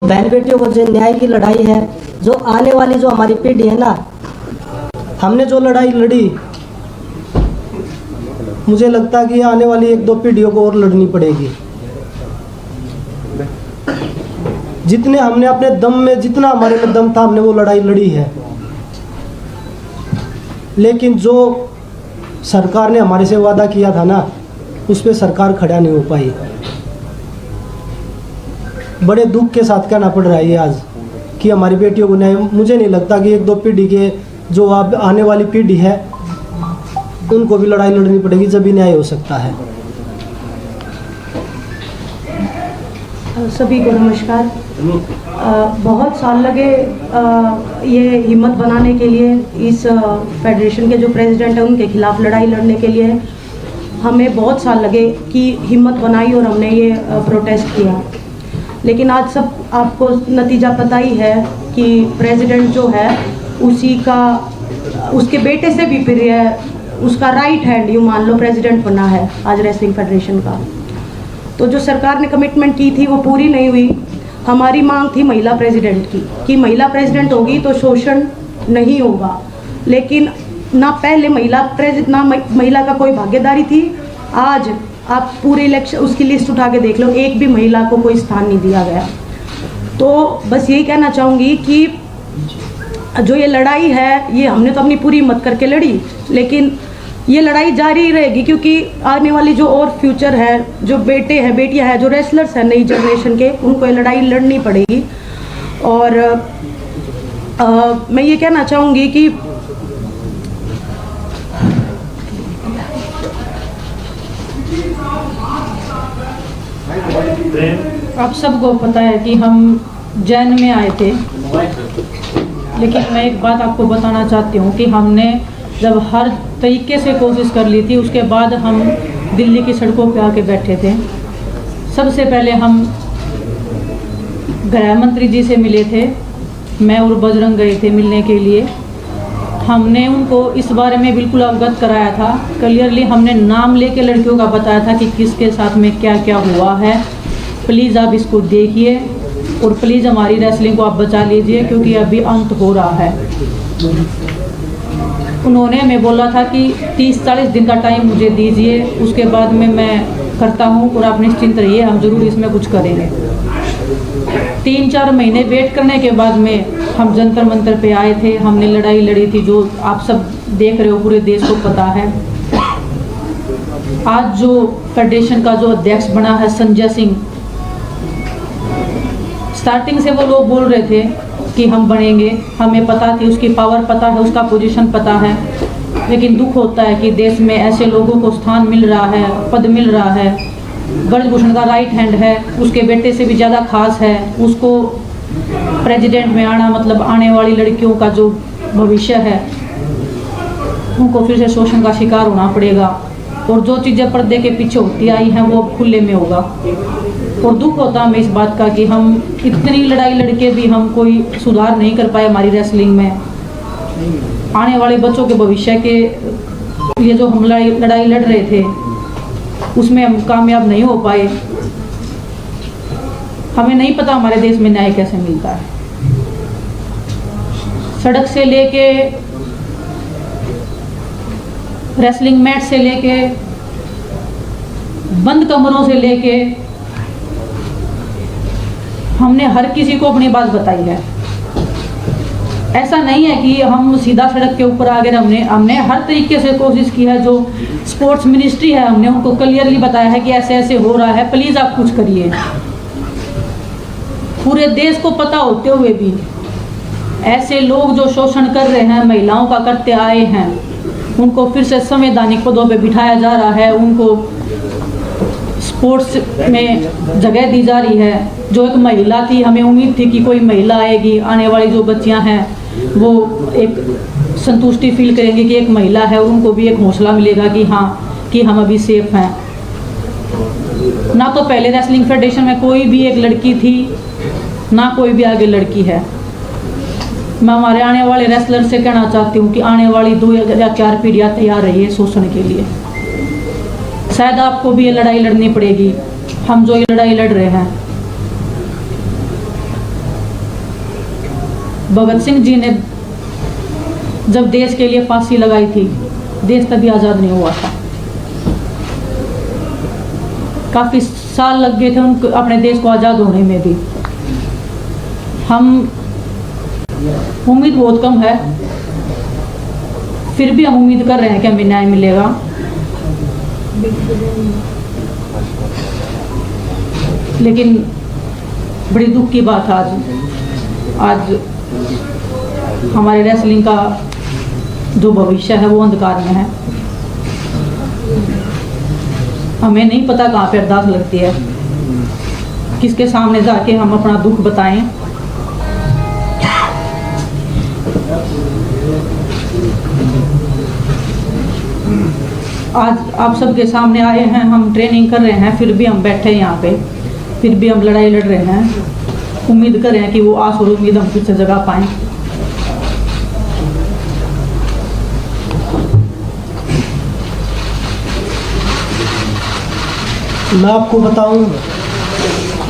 बहन बेटियों को जो न्याय की लड़ाई है, जो आने वाली जो हमारी पीढ़ी है ना, हमने जो लड़ाई लड़ी, मुझे लगता है कि आने वाली 1-2 पीढ़ियों को और लड़नी पड़ेगी। जितने हमने अपने दम में, जितना हमारे में दम था, हमने वो लड़ाई लड़ी है। लेकिन जो सरकार ने हमारे से वादा किया था ना, उस पर सरकार खड़ा नहीं हो पाई। बड़े दुख के साथ कहना पड़ रहा है ये आज कि हमारी बेटियों को न्याय, मुझे नहीं लगता कि 1-2 पीढ़ी के जो अब आने वाली पीढ़ी है उनको भी लड़ाई लड़नी पड़ेगी, जब भी न्याय हो सकता है। सभी को नमस्कार। बहुत साल लगे ये हिम्मत बनाने के लिए, इस फेडरेशन के जो प्रेसिडेंट हैं उनके खिलाफ लड़ाई लड़ने के लिए हमें बहुत साल लगे कि हिम्मत बनाई और हमने ये प्रोटेस्ट किया। लेकिन आज सब आपको नतीजा पता ही है कि प्रेसिडेंट जो है उसके बेटे से भी प्रिय है, उसका राइट हैंड यूँ मान लो प्रेसिडेंट बना है आज रेसलिंग फेडरेशन का। तो जो सरकार ने कमिटमेंट की थी वो पूरी नहीं हुई। हमारी मांग थी महिला प्रेसिडेंट की, कि महिला प्रेसिडेंट होगी तो शोषण नहीं होगा। लेकिन ना पहले महिला का कोई भागीदारी थी। आज आप पूरे इलेक्शन उसकी लिस्ट उठा के देख लो, एक भी महिला को कोई स्थान नहीं दिया गया। तो बस यही कहना चाहूँगी कि जो ये लड़ाई है ये हमने तो अपनी पूरी हिम्मत करके लड़ी, लेकिन ये लड़ाई जारी रहेगी, क्योंकि आने वाली जो और फ्यूचर है, जो बेटे हैं बेटियां हैं, जो रेसलर्स हैं नई जनरेशन के, उनको ये लड़ाई लड़नी पड़ेगी। और मैं ये कहना चाहूँगी कि आप सबको पता है कि हम जैन में आए थे, लेकिन मैं एक बात आपको बताना चाहती हूँ कि हमने जब हर तरीके से कोशिश कर ली थी, उसके बाद हम दिल्ली की सड़कों पे आके बैठे थे। सबसे पहले हम गृह मंत्री जी से मिले थे, मैं और बजरंग गए थे मिलने के लिए। हमने उनको इस बारे में बिल्कुल अवगत कराया था, क्लियरली हमने नाम लेके लड़कियों का बताया था कि किसके साथ में क्या क्या हुआ है। प्लीज़ आप इसको देखिए और प्लीज़ हमारी रेसलिंग को आप बचा लीजिए, क्योंकि अभी अंत हो रहा है। उन्होंने हमें बोला था कि 30-40 दिन का टाइम मुझे दीजिए, उसके बाद में मैं करता हूँ और आप निश्चिंत रहिए, हम ज़रूर इसमें कुछ करेंगे। 3-4 महीने वेट करने के बाद में हम जंतर मंतर पे आए थे, हमने लड़ाई लड़ी थी, जो आप सब देख रहे हो, पूरे देश को पता है। आज जो फेडरेशन का जो अध्यक्ष बना है संजय सिंह, स्टार्टिंग से वो लोग बोल रहे थे कि हम बनेंगे, हमें पता थी, उसकी पावर पता है, उसका पोजीशन पता है। लेकिन दुख होता है कि देश में ऐसे लोगों को स्थान मिल रहा है, पद मिल रहा है। ब्रजभूषण का राइट हैंड है, उसके बेटे से भी ज़्यादा खास है, उसको प्रेसिडेंट में आना मतलब आने वाली लड़कियों का जो भविष्य है उनको फिर से शोषण का शिकार होना पड़ेगा, और जो चीज़ें पर्दे के पीछे होती आई हैं वो खुले में होगा। और दुख होता हमें इस बात का कि हम इतनी लड़ाई लड़के भी हम कोई सुधार नहीं कर पाए हमारी रेसलिंग में। आने वाले बच्चों के भविष्य के लिए जो हम लड़ाई लड़ रहे थे उसमें हम कामयाब नहीं हो पाए। हमें नहीं पता हमारे देश में न्याय कैसे मिलता है। सड़क से लेके रेसलिंग मैट से लेके बंद कमरों से लेके हमने हर किसी को अपनी बात बताई है। ऐसा नहीं है कि हम सीधा सड़क के ऊपर आ गए। हमने हर तरीके से कोशिश की है। जो स्पोर्ट्स मिनिस्ट्री है हमने उनको क्लियरली बताया है कि ऐसे ऐसे हो रहा है, प्लीज़ आप कुछ करिए। पूरे देश को पता होते हुए भी ऐसे लोग जो शोषण कर रहे हैं, महिलाओं का करते आए हैं, उनको फिर से संवैधानिक पदों पे बिठाया जा रहा है, उनको स्पोर्ट्स में जगह दी जा रही है। जो एक महिला थी, हमें उम्मीद थी कि कोई महिला आएगी, आने वाली जो बच्चियां हैं वो एक संतुष्टि फील करेंगी कि एक महिला है, उनको भी एक हौसला मिलेगा कि हाँ कि हम अभी सेफ हैं। ना तो पहले रेसलिंग फेडरेशन में कोई भी एक लड़की थी, ना कोई भी आगे लड़की है। मैं हमारे आने वाले रेसलर से कहना चाहती हूँ कि आने वाली 2 या 4 पीढ़ियाँ तैयार रहिए शोषण के लिए। शायद आपको भी ये लड़ाई लड़नी पड़ेगी, हम जो ये लड़ाई लड़ रहे हैं। भगत सिंह जी ने जब देश के लिए फांसी लगाई थी, देश तभी आज़ाद नहीं हुआ था। काफ़ी साल लग गए थे उनको अपने देश को आज़ाद होने में भी। हम उम्मीद बहुत कम है, फिर भी हम उम्मीद कर रहे हैं कि हमें न्याय मिलेगा। लेकिन बड़ी दुख की बात आज हमारे रेसलिंग का जो भविष्य है वो अंधकार में है। हमें नहीं पता कहाँ पे अरदास लगती है, किसके सामने जाके हम अपना दुख बताएं। आज आप सबके सामने आए हैं, हम ट्रेनिंग कर रहे हैं, फिर भी हम बैठे हैं यहाँ पे, फिर भी हम लड़ाई लड़ रहे हैं। उम्मीद कर रहे हैं कि वो आस और उम्मीद हम फिर से जगा पाएं। मैं आपको बताऊं,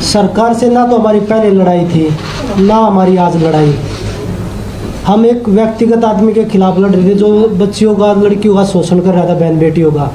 सरकार से ना तो हमारी पहले लड़ाई थी, ना हमारी आज लड़ाई। हम एक व्यक्तिगत आदमी के खिलाफ लड़ रहे थे जो बच्चियों का, लड़कियों का शोषण कर रहा था, बहन बेटियों का।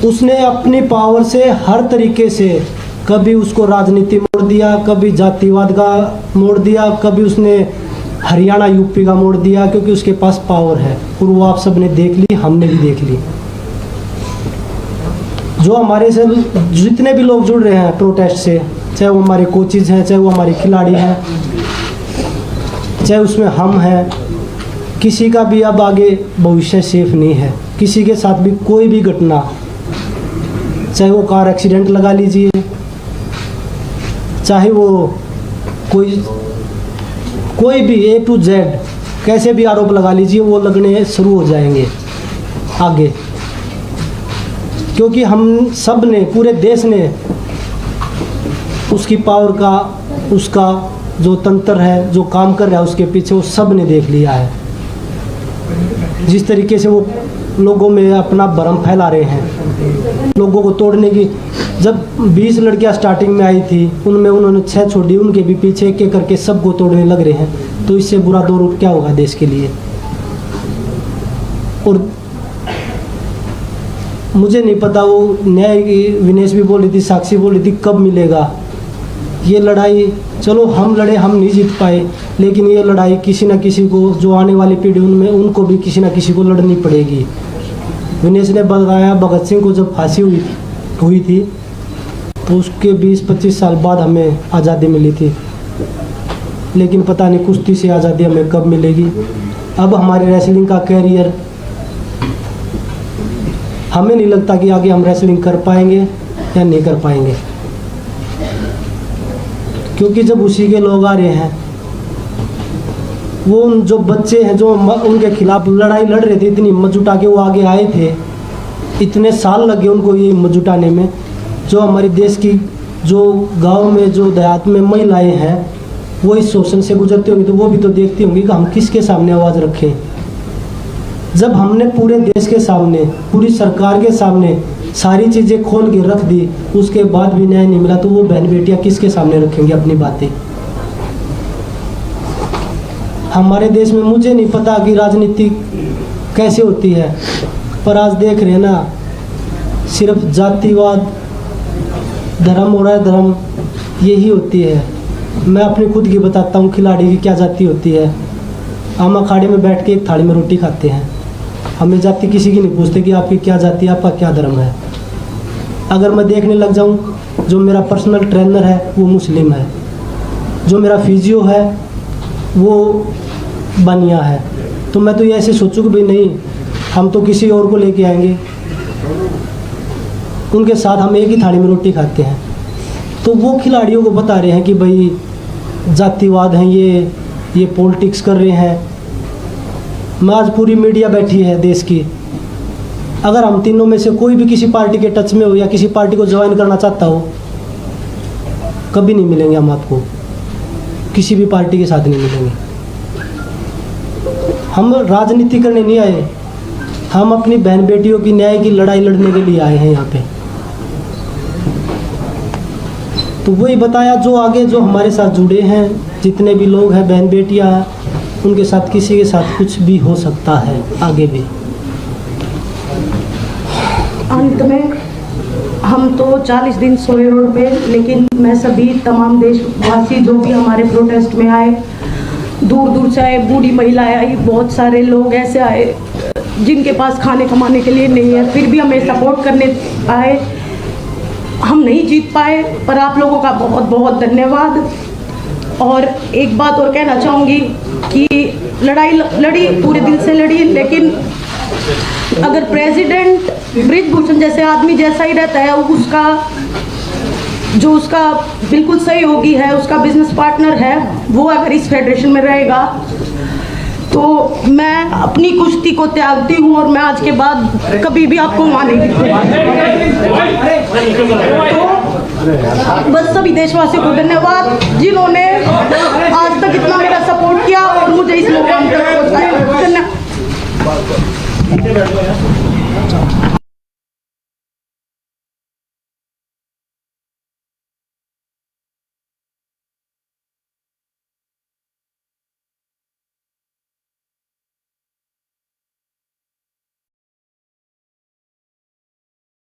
उसने अपनी पावर से हर तरीके से कभी उसको राजनीति मोड़ दिया, कभी जातिवाद का मोड़ दिया, कभी उसने हरियाणा यूपी का मोड़ दिया, क्योंकि उसके पास पावर है। और वो आप सब ने देख ली, हमने भी देख ली। जो हमारे से जितने भी लोग जुड़ रहे हैं प्रोटेस्ट से, चाहे वो हमारे कोचेज हैं, चाहे वो हमारे खिलाड़ी हैं, चाहे उसमें हम हैं, किसी का भी अब आगे भविष्य सेफ नहीं है। किसी के साथ भी कोई भी घटना, चाहे वो कार एक्सीडेंट लगा लीजिए, चाहे वो कोई भी A to Z कैसे भी आरोप लगा लीजिए, वो लगने शुरू हो जाएंगे आगे। क्योंकि हम सब ने, पूरे देश ने उसकी पावर का, उसका जो तंत्र है, जो काम कर रहा है उसके पीछे, वो सब ने देख लिया है। जिस तरीके से वो लोगों में अपना भ्रम फैला रहे हैं, लोगों को तोड़ने की। जब 20 लड़कियां स्टार्टिंग में आई थी, उनमें उन्होंने 6 छोड़ी, उनके भी पीछे एक एक करके सबको तोड़ने लग रहे हैं। तो इससे बुरा दौर क्या होगा देश के लिए। और मुझे नहीं पता, वो न्याय विनेश भी बोल रही थी, साक्षी बोल रही थी, कब मिलेगा ये लड़ाई। चलो हम लड़े, हम नहीं जीत पाए, लेकिन ये लड़ाई किसी न किसी को, जो आने वाली पीढ़ी उनमें, उनको भी किसी न किसी को लड़नी पड़ेगी। विनेश ने बताया, भगत सिंह को जब फांसी हुई थी तो उसके 20-25 साल बाद हमें आज़ादी मिली थी, लेकिन पता नहीं कुश्ती से आज़ादी हमें कब मिलेगी। अब हमारे रेसलिंग का कैरियर, हमें नहीं लगता कि आगे हम रेसलिंग कर पाएंगे या नहीं कर पाएंगे। क्योंकि जब उसी के लोग आ रहे हैं, वो जो बच्चे हैं जो उनके खिलाफ लड़ाई लड़ रहे थे, इतनी हिम्मत जुटा के वो आगे आए थे, इतने साल लगे उनको ये हिम्मत जुटाने में। जो हमारे देश की, जो गांव में, जो देहात में महिलाएं हैं, वो इस शोषण से गुजरती होंगी, तो वो भी तो देखती होंगी कि हम किसके सामने आवाज़ रखें। जब हमने पूरे देश के सामने, पूरी सरकार के सामने सारी चीज़ें खोल के रख दी, उसके बाद भी न्याय नहीं मिला, तो वो बहन बेटियां किसके सामने रखेंगे अपनी बातें। हमारे देश में मुझे नहीं पता कि राजनीति कैसे होती है, पर आज देख रहे हैं ना, सिर्फ जातिवाद, धर्म हो रहा है, धर्म यही होती है। मैं अपनी खुद की बताता हूँ, खिलाड़ी की क्या जाति होती है। हम अखाड़े में बैठ के एक थाली में रोटी खाते हैं, हमें जाति किसी की नहीं पूछते कि आपकी क्या जाति है, आपका क्या धर्म है। अगर मैं देखने लग जाऊं, जो मेरा पर्सनल ट्रेनर है वो मुस्लिम है, जो मेरा फिजियो है वो बनिया है, तो मैं तो ये ऐसे सोचूं कि भाई नहीं, हम तो किसी और को लेके आएंगे, उनके साथ हम एक ही थाली में रोटी खाते हैं। तो वो खिलाड़ियों को बता रहे हैं कि भाई जातिवाद है, ये पॉलिटिक्स कर रहे हैं। मैं आज पूरी मीडिया बैठी है देश की, अगर हम तीनों में से कोई भी किसी पार्टी के टच में हो या किसी पार्टी को ज्वाइन करना चाहता हो, कभी नहीं मिलेंगे हम आपको, किसी भी पार्टी के साथ नहीं मिलेंगे। हम राजनीति करने नहीं आए, हम अपनी बहन बेटियों की न्याय की लड़ाई लड़ने के लिए आए हैं यहाँ पे। तो वही बताया जो आगे जो हमारे साथ जुड़े हैं जितने भी लोग हैं बहन बेटियां हैं उनके साथ किसी के साथ कुछ भी हो सकता है आगे भी। अंत में हम तो 40 दिन सोए रोड पे, लेकिन मैं सभी तमाम देशवासी जो भी हमारे प्रोटेस्ट में आए, दूर दूर से आए, बूढ़ी महिलाएं आई, बहुत सारे लोग ऐसे आए जिनके पास खाने कमाने के लिए नहीं है, फिर भी हमें सपोर्ट करने आए। हम नहीं जीत पाए पर आप लोगों का बहुत बहुत धन्यवाद। और एक बात और कहना चाहूँगी कि लड़ाई लड़ी, पूरे दिल से लड़ी, लेकिन अगर प्रेसिडेंट बृजभूषण जैसे आदमी जैसा ही रहता है, उसका बिल्कुल सहयोगी है, उसका बिजनेस पार्टनर है, वो अगर इस फेडरेशन में रहेगा तो मैं अपनी कुश्ती को त्यागती हूँ और मैं आज के बाद कभी भी आपको वहाँ नहीं तो बस सभी देशवासियों को धन्यवाद जिन्होंने आज तक इतना मेरा सपोर्ट किया और मुझे इस मुकाम तक पहुँचाया। धन्यवाद।